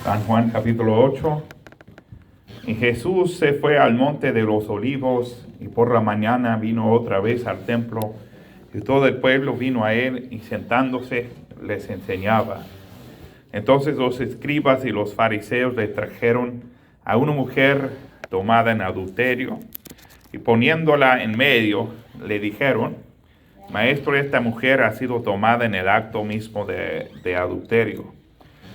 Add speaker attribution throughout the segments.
Speaker 1: San Juan capítulo 8. Y Jesús se fue al monte de los olivos, y por la mañana vino otra vez al templo, y todo el pueblo vino a él, y sentándose les enseñaba. Entonces los escribas y los fariseos le trajeron a una mujer tomada en adulterio, y poniéndola en medio, le dijeron: Maestro, esta mujer ha sido tomada en el acto mismo de adulterio.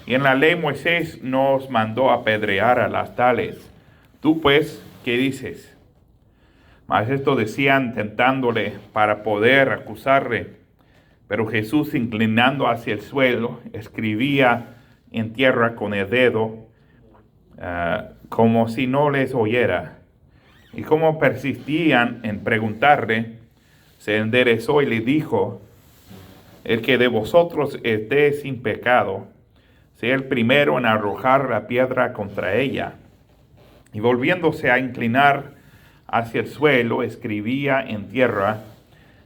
Speaker 1: Y en la ley Moisés nos mandó apedrear a las tales. Tú pues, ¿qué dices? Mas esto decían tentándole para poder acusarle. Pero Jesús, inclinando hacia el suelo, escribía en tierra con el dedo, como si no les oyera. Y como persistían en preguntarle, se enderezó y le dijo: El que de vosotros esté sin pecado, sea el primero en arrojar la piedra contra ella. Y volviéndose a inclinar hacia el suelo, escribía en tierra,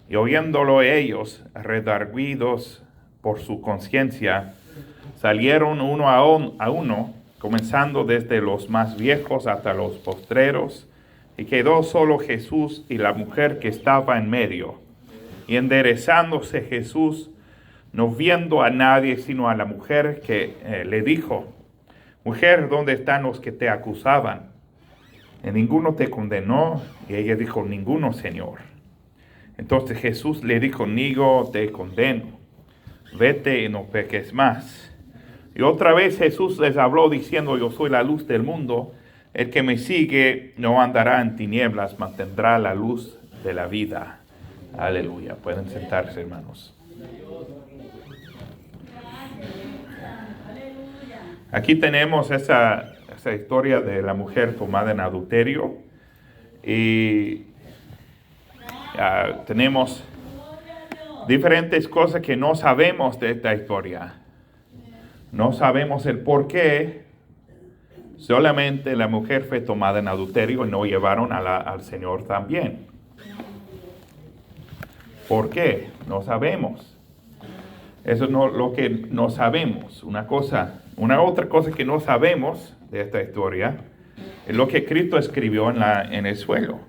Speaker 1: y oyéndolo ellos, redarguidos por su conciencia, salieron uno a uno, comenzando desde los más viejos hasta los postreros, y quedó solo Jesús y la mujer que estaba en medio. Y enderezándose Jesús, no viendo a nadie sino a la mujer, que le dijo: Mujer, ¿dónde están los que te acusaban? ¿Y ninguno te condenó? Y ella dijo: Ninguno, Señor. Entonces Jesús le dijo: Nigo te condeno, vete y no peques más. Y otra vez Jesús les habló diciendo: Yo soy la luz del mundo. El que me sigue no andará en tinieblas, mas tendrá la luz de la vida. Aleluya. Pueden sentarse, hermanos. Aquí tenemos esa historia de la mujer tomada en adulterio. Y tenemos diferentes cosas que no sabemos de esta historia. No sabemos el por qué. Solamente la mujer fue tomada en adulterio y no llevaron al Señor también. ¿Por qué? No sabemos. Eso es lo que no sabemos. Una otra cosa que no sabemos de esta historia es lo que Cristo escribió en el suelo.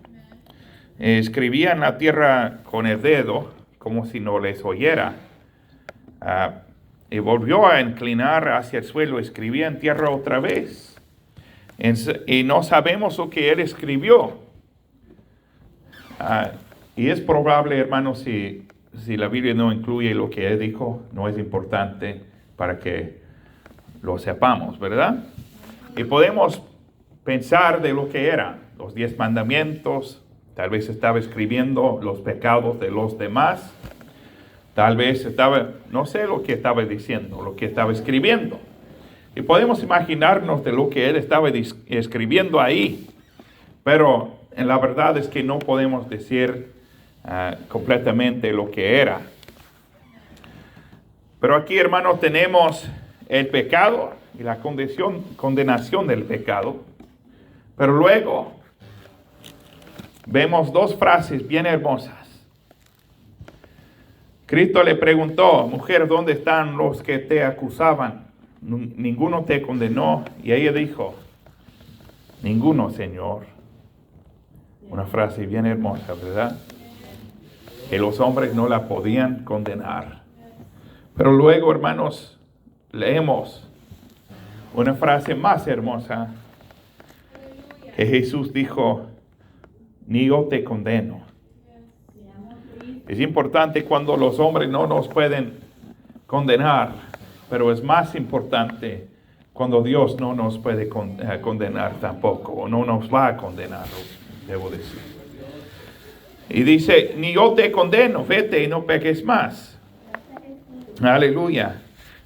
Speaker 1: Escribía en la tierra con el dedo, como si no les oyera. Y volvió a inclinar hacia el suelo, escribía en tierra otra vez. Y no sabemos lo que él escribió. Y es probable, hermanos, si la Biblia no incluye lo que él dijo, no es importante para que lo sepamos, ¿verdad? Y podemos pensar de lo que eran los 10 mandamientos. Tal vez estaba escribiendo los pecados de los demás. Tal vez no sé lo que estaba diciendo, lo que estaba escribiendo. Y podemos imaginarnos de lo que él estaba escribiendo ahí. Pero en la verdad es que no podemos decir completamente lo que era. Pero aquí, hermanos, tenemos el pecado y la condenación del pecado. Pero luego vemos dos frases bien hermosas. Cristo le preguntó: Mujer, ¿dónde están los que te acusaban? Ninguno te condenó. Y ella dijo: Ninguno, Señor. Una frase bien hermosa, ¿verdad? Que los hombres no la podían condenar. Pero luego, hermanos, leemos una frase más hermosa, que Jesús dijo: Ni yo te condeno. Es importante cuando los hombres no nos pueden condenar, pero es más importante cuando Dios no nos puede condenar tampoco, o no nos va a condenar, debo decir. Y dice: Ni yo te condeno, vete y no peques más. Aleluya.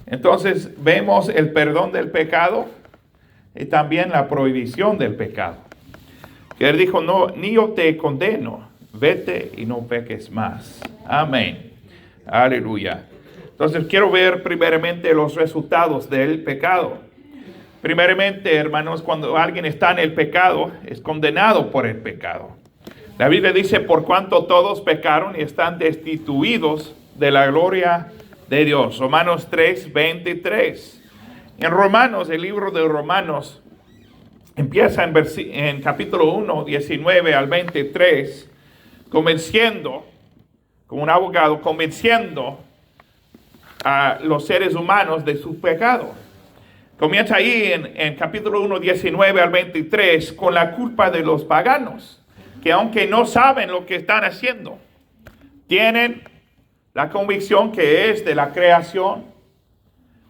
Speaker 1: Entonces vemos el perdón del pecado y también la prohibición del pecado. Que él dijo: No, ni yo te condeno, vete y no peques más. Amén. Aleluya. Entonces quiero ver primeramente los resultados del pecado. Primeramente, hermanos, cuando alguien está en el pecado, es condenado por el pecado. La Biblia dice: Por cuanto todos pecaron y están destituidos de la gloria de Dios. Romanos 3:23. En Romanos, el libro de Romanos, empieza en capítulo 1, 19 al 23, convenciendo, como un abogado, convenciendo a los seres humanos de su pecado. Comienza ahí en capítulo 1, 19 al 23, con la culpa de los paganos, que aunque no saben lo que están haciendo, tienen la convicción que es de la creación,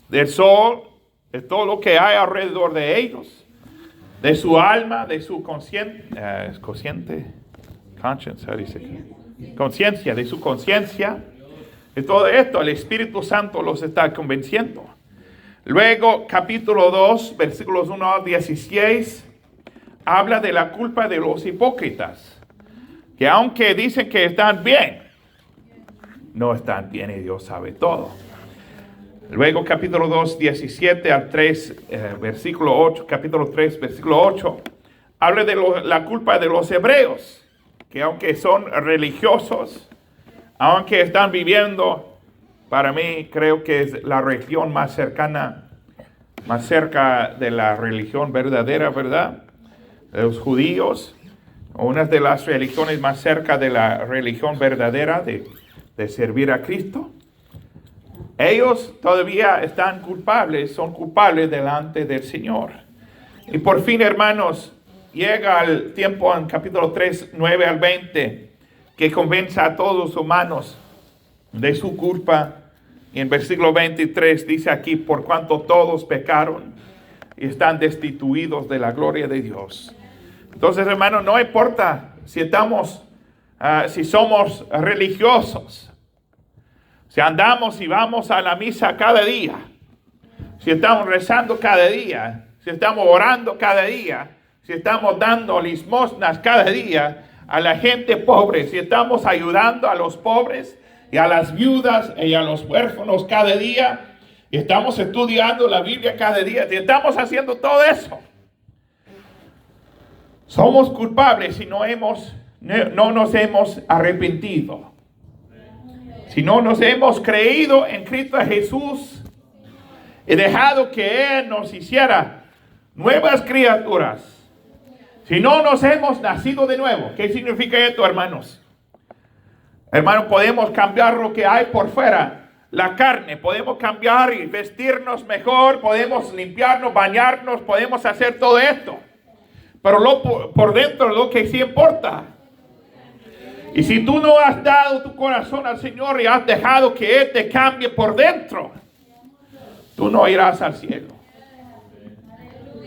Speaker 1: del sol, de todo lo que hay alrededor de ellos, de su alma, de su conciencia, de su conciencia, de todo esto. El Espíritu Santo los está convenciendo. Luego, capítulo 2, versículos 1 al 16, habla de la culpa de los hipócritas, que aunque dicen que están bien, no están bien y Dios sabe todo. Luego, capítulo 2, 17 al 3, versículo 8, capítulo 3, versículo 8, habla de la culpa de los hebreos, que aunque son religiosos, aunque están viviendo, para mí creo que es la religión más cercana, más cerca de la religión verdadera, ¿verdad? De los judíos, una de las religiones más cerca de la religión verdadera de servir a Cristo. Ellos todavía están culpables, son culpables delante del Señor. Y por fin, hermanos, llega el tiempo en capítulo 3, 9 al 20, que convence a todos los humanos de su culpa. Y en versículo 23 dice aquí, por cuanto todos pecaron y están destituidos de la gloria de Dios. Entonces, hermanos, no importa si somos religiosos, si andamos y vamos a la misa cada día, si estamos rezando cada día, si estamos orando cada día, si estamos dando limosnas cada día a la gente pobre, si estamos ayudando a los pobres y a las viudas y a los huérfanos cada día, y estamos estudiando la Biblia cada día, si estamos haciendo todo eso, somos culpables si no nos hemos arrepentido. Si no nos hemos creído en Cristo Jesús y dejado que Él nos hiciera nuevas criaturas. Si no nos hemos nacido de nuevo. ¿Qué significa esto, hermanos? Hermanos, podemos cambiar lo que hay por fuera, la carne. Podemos cambiar y vestirnos mejor. Podemos limpiarnos, bañarnos. Podemos hacer todo esto. Pero por dentro lo que sí importa. Y si tú no has dado tu corazón al Señor y has dejado que Él te cambie por dentro, tú no irás al cielo.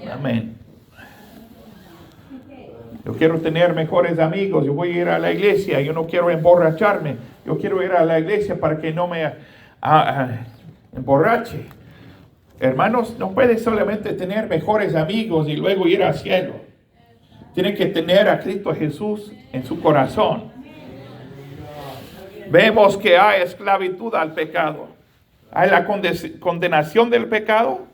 Speaker 1: Amén. Yo quiero tener mejores amigos. Yo voy a ir a la iglesia. Yo no quiero emborracharme. Yo quiero ir a la iglesia para que no me emborrache. Hermanos, no puedes solamente tener mejores amigos y luego ir al cielo. Tienen que tener a Cristo Jesús en su corazón. Vemos que hay esclavitud al pecado. Hay la condenación del pecado,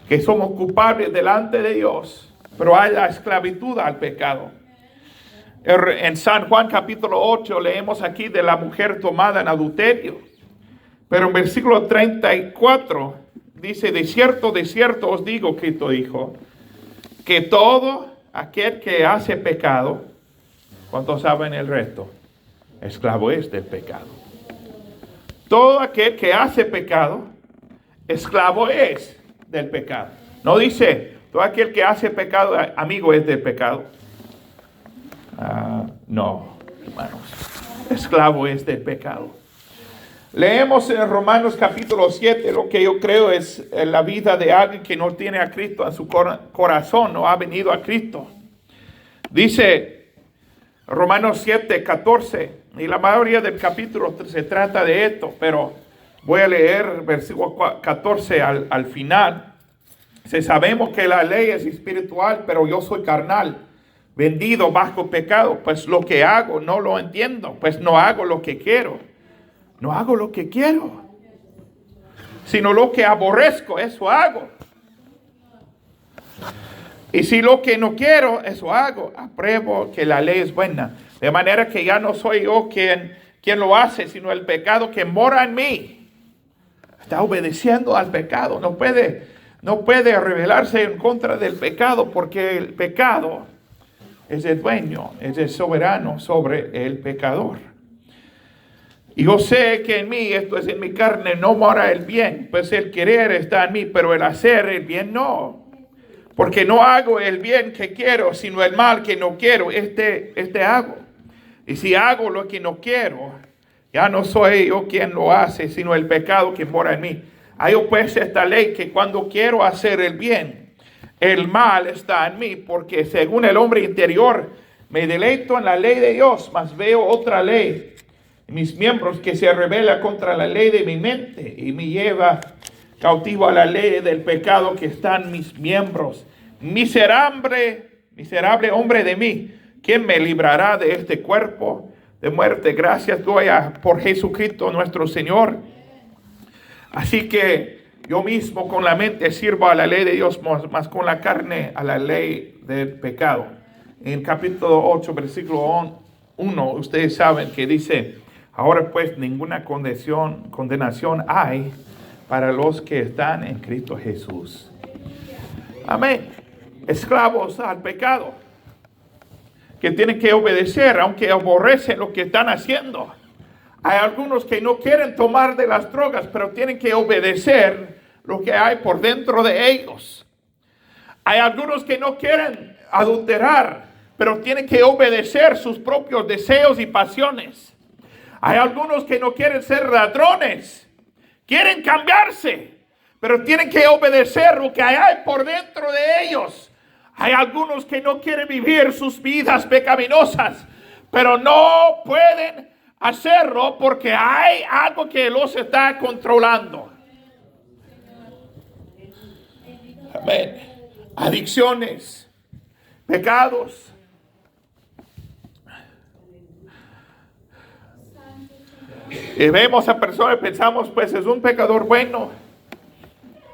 Speaker 1: que somos culpables delante de Dios, pero hay la esclavitud al pecado. En San Juan capítulo 8 leemos aquí de la mujer tomada en adulterio. Pero en versículo 34 dice, de cierto os digo, Cristo dijo, que todo aquel que hace pecado, ¿cuántos saben el resto? Esclavo es del pecado. Todo aquel que hace pecado, esclavo es del pecado. No dice, todo aquel que hace pecado, amigo es del pecado. No, hermanos. Esclavo es del pecado. Leemos en Romanos capítulo 7 lo que yo creo es la vida de alguien que no tiene a Cristo en su corazón, no ha venido a Cristo. Dice Romanos 7, 14. Y la mayoría del capítulo se trata de esto, pero voy a leer versículo 14 al final. Dice, sabemos que la ley es espiritual, pero yo soy carnal, vendido bajo pecado. Pues lo que hago no lo entiendo, pues no hago lo que quiero. No hago lo que quiero, sino lo que aborrezco, eso hago. Y si lo que no quiero, eso hago. Apruebo que la ley es buena. De manera que ya no soy yo quien lo hace, sino el pecado que mora en mí. Está obedeciendo al pecado. No puede rebelarse en contra del pecado, porque el pecado es el dueño, es el soberano sobre el pecador. Y yo sé que en mí, esto es en mi carne, no mora el bien, pues el querer está en mí, pero el hacer el bien no. Porque no hago el bien que quiero, sino el mal que no quiero, este hago. Y si hago lo que no quiero, ya no soy yo quien lo hace, sino el pecado que mora en mí. Hay pues esta ley, que cuando quiero hacer el bien, el mal está en mí, porque según el hombre interior me deleito en la ley de Dios, mas veo otra ley en mis miembros que se rebela contra la ley de mi mente y me lleva cautivo a la ley del pecado que está en mis miembros. Miserable hombre de mí, ¿quién me librará de este cuerpo de muerte? Gracias doy por Jesucristo nuestro Señor. Así que yo mismo con la mente sirvo a la ley de Dios, más con la carne a la ley del pecado. En capítulo 8, versículo 1, ustedes saben que dice: ahora pues ninguna condenación hay para los que están en Cristo Jesús. Amén. Esclavos al pecado, que tienen que obedecer, aunque aborrecen lo que están haciendo. Hay algunos que no quieren tomar de las drogas, pero tienen que obedecer lo que hay por dentro de ellos. Hay algunos que no quieren adulterar, pero tienen que obedecer sus propios deseos y pasiones. Hay algunos que no quieren ser ladrones, quieren cambiarse, pero tienen que obedecer lo que hay por dentro de ellos. Hay algunos que no quieren vivir sus vidas pecaminosas, pero no pueden hacerlo porque hay algo que los está controlando. Amén. Adicciones, pecados. Y vemos a personas y pensamos, pues es un pecador bueno,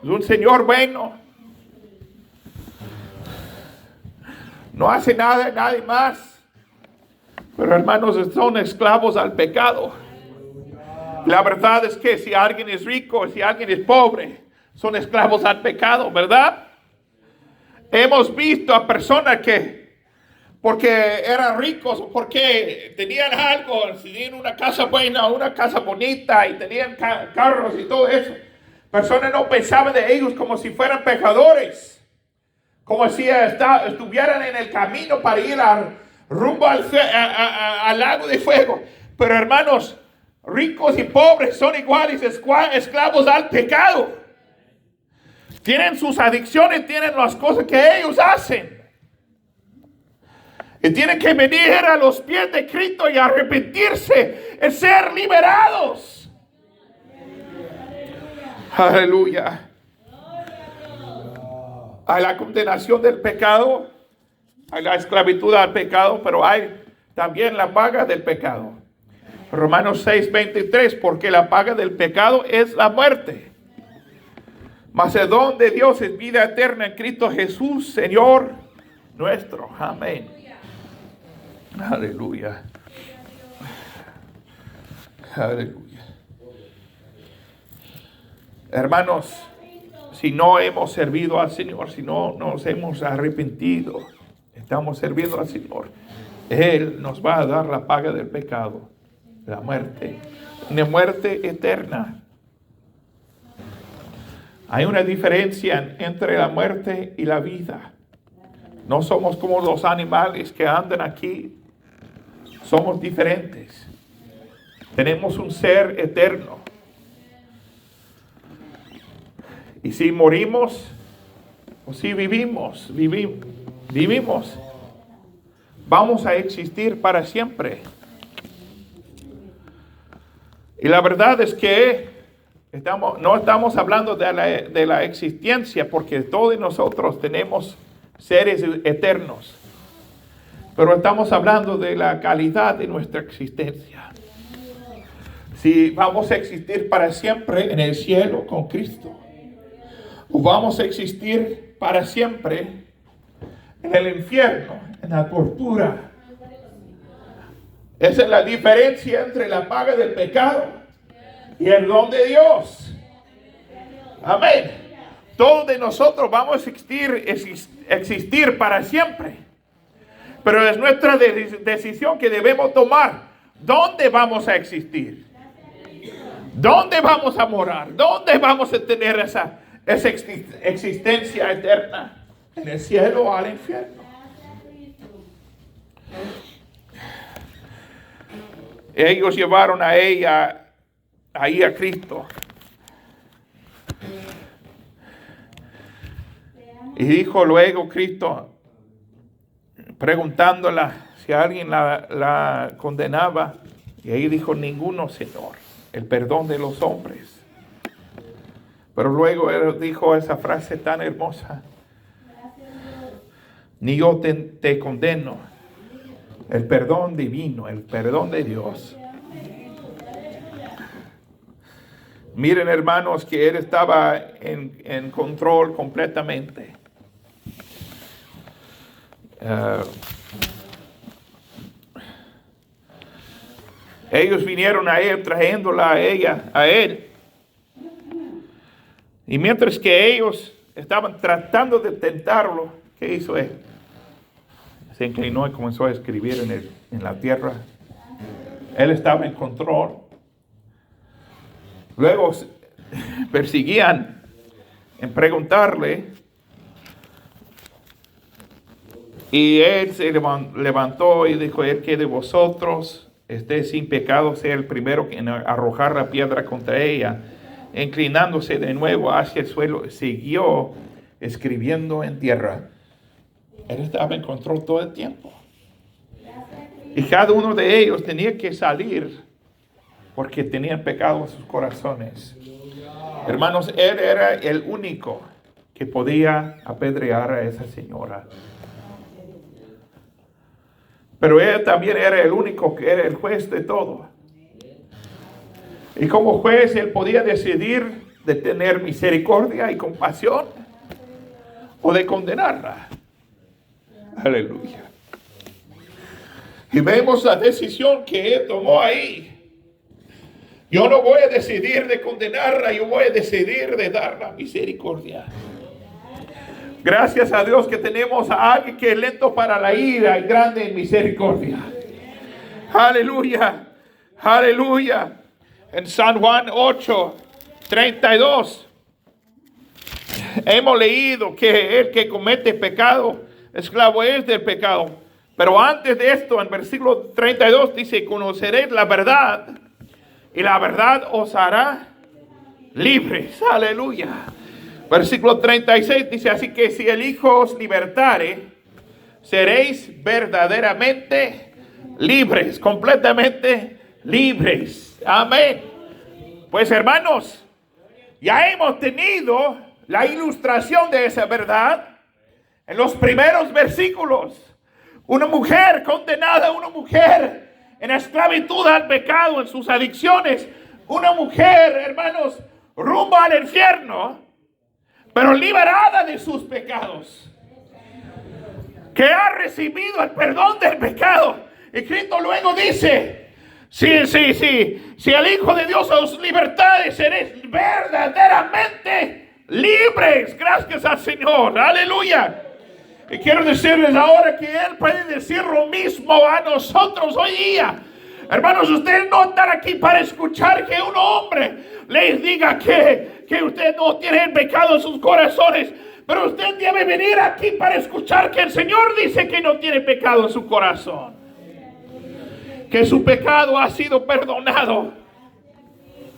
Speaker 1: es un señor bueno, no hace nada, nadie más. Pero hermanos, son esclavos al pecado. La verdad es que si alguien es rico, si alguien es pobre, son esclavos al pecado, ¿verdad? Hemos visto a personas que porque eran ricos, porque tenían algo, tenían una casa buena, una casa bonita y tenían carros y todo eso. Personas no pensaban de ellos como si fueran pecadores, como si estuvieran en el camino para ir rumbo al lago de fuego. Pero hermanos, ricos y pobres son iguales, esclavos al pecado. Tienen sus adicciones, tienen las cosas que ellos hacen. Y tienen que venir a los pies de Cristo y arrepentirse y ser liberados. Aleluya. Hay la condenación del pecado, hay la esclavitud al pecado, pero hay también la paga del pecado. Romanos 6:23, porque la paga del pecado es la muerte. Mas el don de Dios es vida eterna en Cristo Jesús, Señor nuestro. Amén. Aleluya. Aleluya. Hermanos, si no hemos servido al Señor, si no nos hemos arrepentido, estamos sirviendo al Señor, Él nos va a dar la paga del pecado, la muerte, una muerte eterna. Hay una diferencia entre la muerte y la vida. No somos como los animales que andan aquí. Somos diferentes. Tenemos un ser eterno. Y si morimos, o si vivimos, vamos a existir para siempre. Y la verdad es que no estamos hablando de la existencia, porque todos nosotros tenemos seres eternos. Pero estamos hablando de la calidad de nuestra existencia. Si vamos a existir para siempre en el cielo con Cristo, o vamos a existir para siempre en el infierno, en la tortura. Esa es la diferencia entre la paga del pecado y el don de Dios. Amén. Todos de nosotros vamos a existir para siempre. Pero es nuestra decisión que debemos tomar. ¿Dónde vamos a existir? ¿Dónde vamos a morar? ¿Dónde vamos a tener esa existencia eterna? ¿En el cielo o al infierno? Ellos llevaron a ella ahí a Cristo. Y dijo luego Cristo, preguntándola si alguien la condenaba. Y ahí dijo, ninguno, Señor, el perdón de los hombres. Pero luego él dijo esa frase tan hermosa, ni yo te condeno, el perdón divino, el perdón de Dios. Miren, hermanos, que él estaba en control completamente. Ellos vinieron a él, trayéndola a él. Y mientras que ellos estaban tratando de tentarlo, ¿qué hizo él? Se inclinó y comenzó a escribir en la tierra. Él estaba en control. Luego persiguían en preguntarle. Y él se levantó y dijo, el que de vosotros esté sin pecado sea el primero en arrojar la piedra contra ella. Inclinándose de nuevo hacia el suelo, siguió escribiendo en tierra. Él estaba en control todo el tiempo. Y cada uno de ellos tenía que salir porque tenían pecado en sus corazones. Hermanos, él era el único que podía apedrear a esa señora. Pero él también era el único que era el juez de todo. Y como juez, él podía decidir de tener misericordia y compasión o de condenarla. Aleluya. Y vemos la decisión que él tomó ahí. Yo no voy a decidir de condenarla, yo voy a decidir de dar la misericordia. Gracias a Dios que tenemos a alguien que es lento para la ira y grande en misericordia. Aleluya. Aleluya. En San Juan 8:32 hemos leído que el que comete pecado, esclavo es del pecado. Pero antes de esto, en versículo 32 dice, conoceréis la verdad y la verdad os hará libres. Aleluya. Versículo 36 dice, así que si el Hijo os libertare, seréis verdaderamente libres, completamente libres. Amén. Pues hermanos, ya hemos tenido la ilustración de esa verdad en los primeros versículos. Una mujer condenada, una mujer en esclavitud al pecado, en sus adicciones. Una mujer, hermanos, rumbo al infierno, pero liberada de sus pecados, que ha recibido el perdón del pecado. Y Cristo luego dice, si el Hijo de Dios os libertare, seréis verdaderamente libres. Gracias al Señor, aleluya. Y quiero decirles ahora que Él puede decir lo mismo a nosotros hoy día. Hermanos, ustedes no están aquí para escuchar que un hombre les diga que usted no tiene el pecado en sus corazones. Pero usted debe venir aquí para escuchar que el Señor dice que no tiene pecado en su corazón. Que su pecado ha sido perdonado.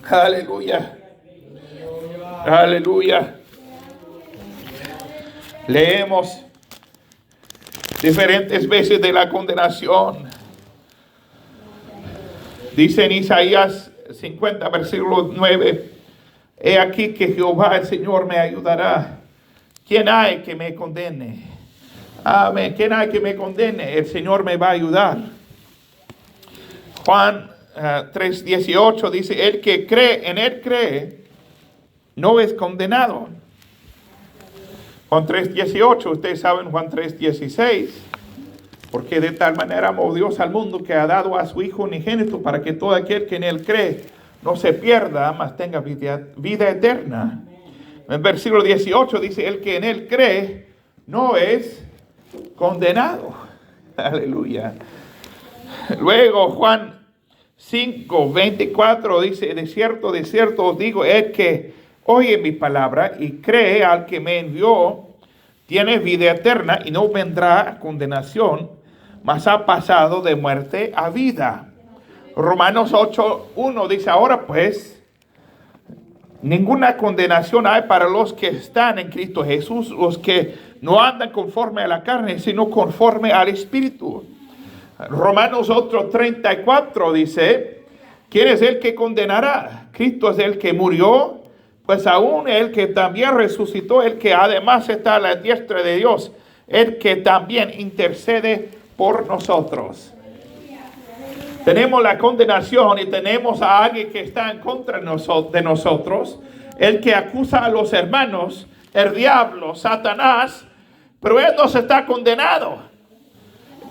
Speaker 1: Aleluya. Aleluya. Leemos diferentes veces de la condenación. Dice en Isaías 50, versículo 9, he aquí que Jehová el Señor me ayudará. ¿Quién hay que me condene? Amén. ¿Quién hay que me condene? El Señor me va a ayudar. Juan 3:18 dice, el que cree, en él cree, no es condenado. Juan 3:18, ustedes saben Juan 3:16. Porque de tal manera amó Dios al mundo que ha dado a su Hijo unigénito para que todo aquel que en él cree no se pierda, mas tenga vida eterna. En el versículo 18 dice, el que en él cree no es condenado. Aleluya. Luego Juan 5:24 dice, de cierto os digo, el que oye mi palabra y cree al que me envió, tiene vida eterna y no vendrá a condenación, mas ha pasado de muerte a vida. Romanos 8:1 dice, ahora pues, ninguna condenación hay para los que están en Cristo Jesús, los que no andan conforme a la carne, sino conforme al Espíritu. Romanos 8:34 dice, ¿quién es el que condenará? Cristo es el que murió, pues aún el que también resucitó, el que además está a la diestra de Dios, el que también intercede por nosotros. Tenemos la condenación y tenemos a alguien que está en contra de nosotros, el que acusa a los hermanos, el diablo, Satanás, pero él no se está condenado.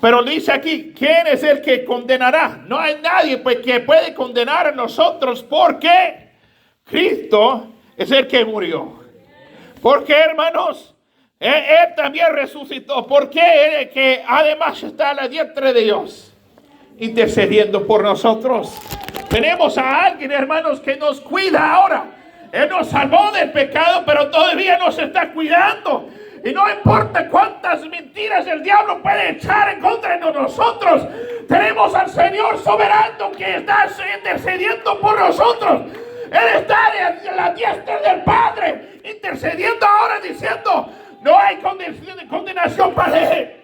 Speaker 1: Pero dice aquí, ¿quién es el que condenará? No hay nadie pues que puede condenar a nosotros porque Cristo es el que murió. ¿Por qué, hermanos? Él también resucitó. ¿Por qué? Él que además está a la diestra de Dios, intercediendo por nosotros. Tenemos a alguien, hermanos, que nos cuida ahora. Él nos salvó del pecado, pero todavía nos está cuidando. Y no importa cuántas mentiras el diablo puede echar en contra de nosotros, tenemos al Señor soberano que está intercediendo por nosotros. Él está en la diestra del Padre, intercediendo ahora, diciendo, no hay condenación para él.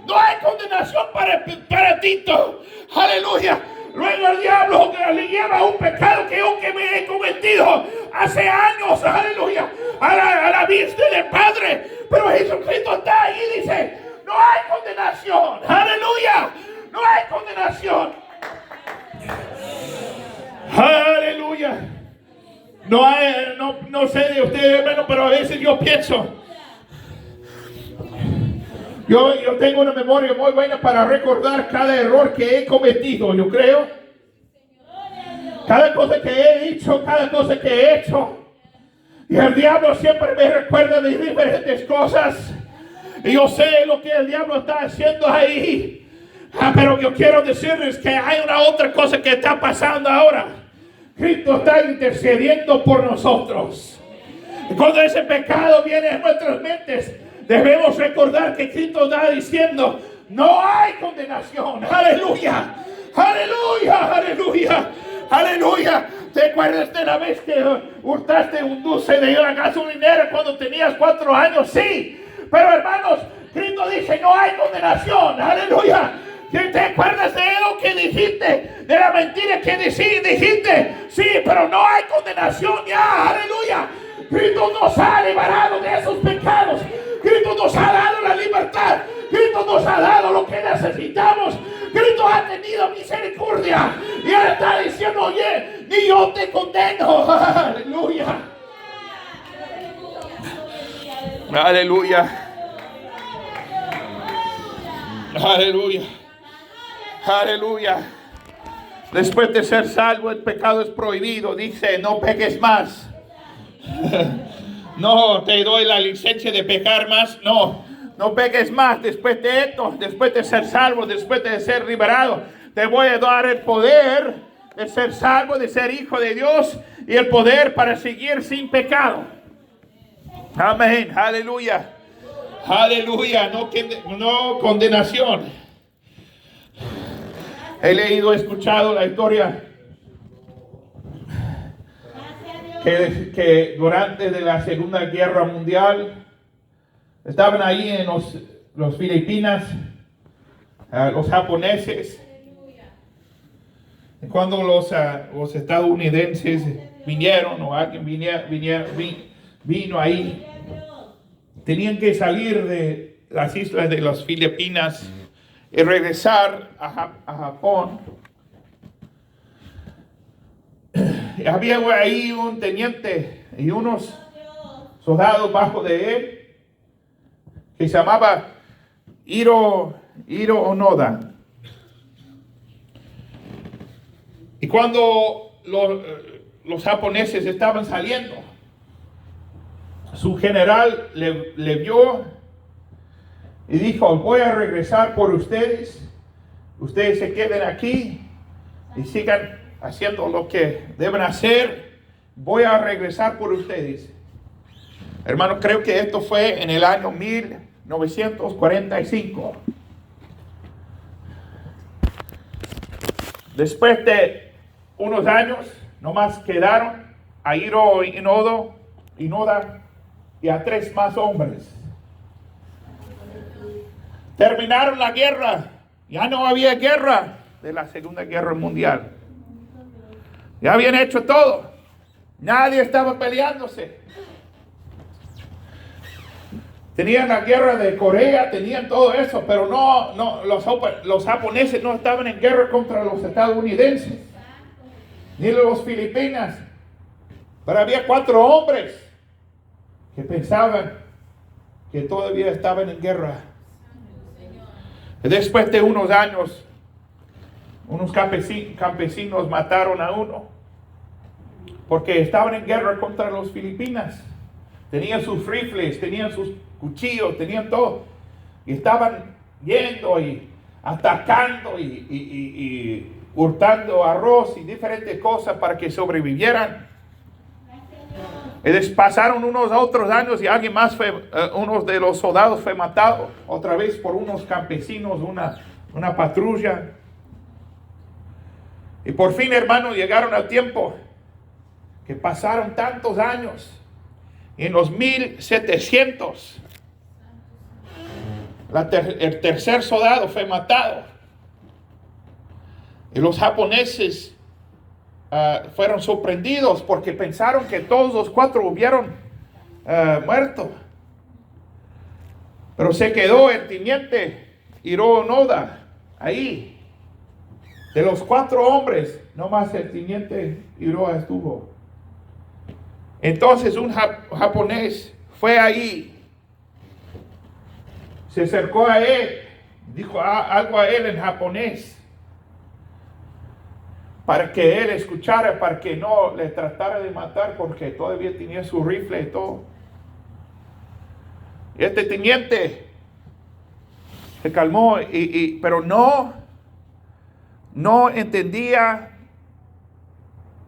Speaker 1: No hay condenación para Tito. Aleluya. Luego el diablo le lleva un pecado que yo que me he cometido hace años. Aleluya. A la vista del Padre. Pero Jesucristo está ahí y dice, no hay condenación. Aleluya. No hay condenación. Aleluya. No sé de ustedes, hermano, pero a veces yo pienso, Yo tengo una memoria muy buena para recordar cada error que he cometido, yo creo. Cada cosa que he dicho, cada cosa que he hecho. Y el diablo siempre me recuerda de diferentes cosas. Y yo sé lo que el diablo está haciendo ahí. Pero yo quiero decirles que hay una otra cosa que está pasando ahora. Cristo está intercediendo por nosotros. Y cuando ese pecado viene a nuestras mentes, debemos recordar que Cristo está diciendo, no hay condenación. Aleluya, aleluya, aleluya, aleluya. ¿Te acuerdas de la vez que hurtaste un dulce de la gasolinera cuando tenías 4 años? Sí, pero hermanos, Cristo dice, no hay condenación. Aleluya. ¿Te acuerdas de lo que dijiste? De la mentira que dijiste. Sí, pero no hay condenación ya. Aleluya. Cristo nos ha liberado de esos pecados. Cristo nos ha dado la libertad. Cristo nos ha dado lo que necesitamos. Cristo ha tenido misericordia. Y Él está diciendo, oye, ni yo te condeno. Aleluya. Aleluya. Aleluya. Aleluya. Después de ser salvo, el pecado es prohibido. Dice, no peques más. No te doy la licencia de pecar más. No peques más. Después de esto, después de ser salvo, después de ser liberado, te voy a dar el poder de ser salvo, de ser hijo de Dios y el poder para seguir sin pecado. Amén. Aleluya. Aleluya. No condenación. He escuchado la historia que durante de la Segunda Guerra Mundial estaban ahí en los Filipinas, los japoneses. Y cuando los estadounidenses vinieron o alguien vino ahí, tenían que salir de las islas de las Filipinas y regresar a Japón. Y había ahí un teniente y unos soldados bajo de él que se llamaba Hiro Onoda. Y cuando los japoneses estaban saliendo, su general le vio y dijo: voy a regresar por ustedes. Ustedes se queden aquí y sigan haciendo lo que deben hacer. Voy a regresar por ustedes. Hermano, creo que esto fue en el año 1945. Después de unos años, nomás quedaron a Hiro y Noda y a 3 más hombres. Terminaron la guerra. Ya no había guerra de la Segunda Guerra Mundial. Ya habían hecho todo. Nadie estaba peleándose. Tenían la guerra de Corea, tenían todo eso, pero los japoneses no estaban en guerra contra los estadounidenses, ni los filipinos. Pero había 4 hombres que pensaban que todavía estaban en guerra. Después de unos años, unos campesinos mataron a uno porque estaban en guerra contra los filipinos. Tenían sus rifles, tenían sus cuchillos, tenían todo. Y estaban yendo y atacando y hurtando arroz y diferentes cosas para que sobrevivieran. Y pasaron unos otros años y alguien más uno de los soldados fue matado otra vez por unos campesinos, una patrulla. Y por fin, hermanos, llegaron al tiempo que pasaron tantos años. Y en los 1700, el tercer soldado fue matado. Y los japoneses fueron sorprendidos porque pensaron que todos los 4 hubieran muerto. Pero se quedó el teniente Hiro Noda ahí. De los 4 hombres, nomás el teniente Hiro estuvo. Entonces un japonés fue ahí, se acercó a él, dijo algo a él en japonés, para que él escuchara, para que no le tratara de matar, porque todavía tenía su rifle y todo. Y este teniente se calmó, pero no entendía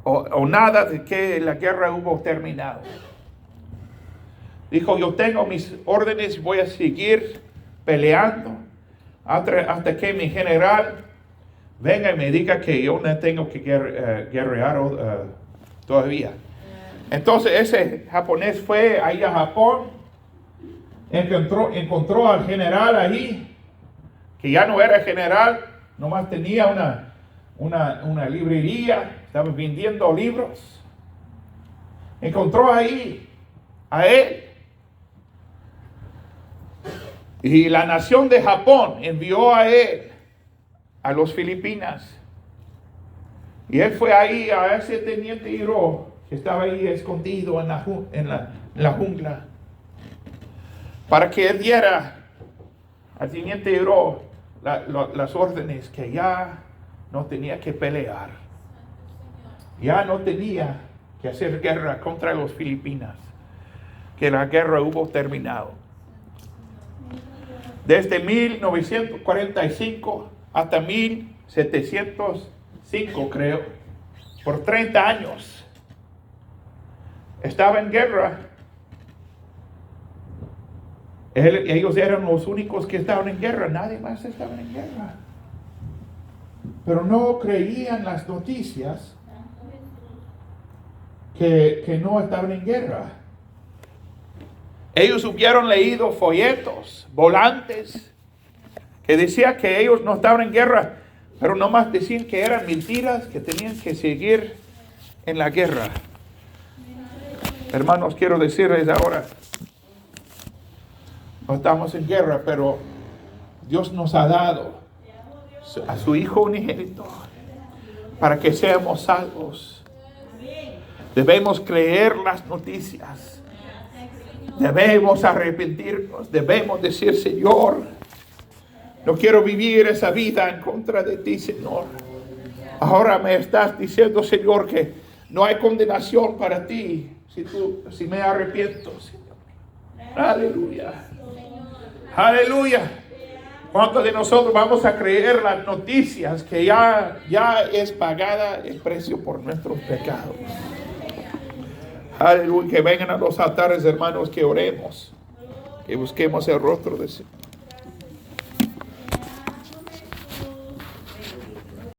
Speaker 1: o nada de que la guerra hubo terminado. Dijo: yo tengo mis órdenes, voy a seguir peleando hasta que mi general venga y me diga que yo no tengo que guerrear todavía. Entonces ese japonés fue ahí a Japón, encontró al general ahí, que ya no era general, nomás tenía una librería, estaba vendiendo libros. Encontró ahí a él. Y la nación de Japón envió a él a los Filipinas. Y él fue ahí a ese teniente Hiro, que estaba ahí escondido en la jungla, para que él diera al teniente Hiro las órdenes que ya no tenía que pelear. Ya no tenía que hacer guerra contra los Filipinos, que la guerra hubo terminado. Desde 1945 hasta 1705, creo, por 30 años, estaba en guerra. Ellos eran los únicos que estaban en guerra, nadie más estaba en guerra. Pero no creían las noticias que no estaban en guerra. Ellos hubieran leído folletos, volantes, que decía que ellos no estaban en guerra, pero nomás decían que eran mentiras, que tenían que seguir en la guerra. Hermanos, quiero decirles ahora, no estamos en guerra, pero Dios nos ha dado a su Hijo unigénito para que seamos salvos. Debemos creer las noticias. Debemos arrepentirnos. Debemos decir: Señor, no quiero vivir esa vida en contra de ti, Señor. Ahora me estás diciendo, Señor, que no hay condenación para ti si me arrepiento, Señor. Aleluya. Aleluya. ¿Cuántos de nosotros vamos a creer las noticias que ya es pagada el precio por nuestros pecados? Aleluya. Que vengan a los altares, hermanos, que oremos, que busquemos el rostro de Dios.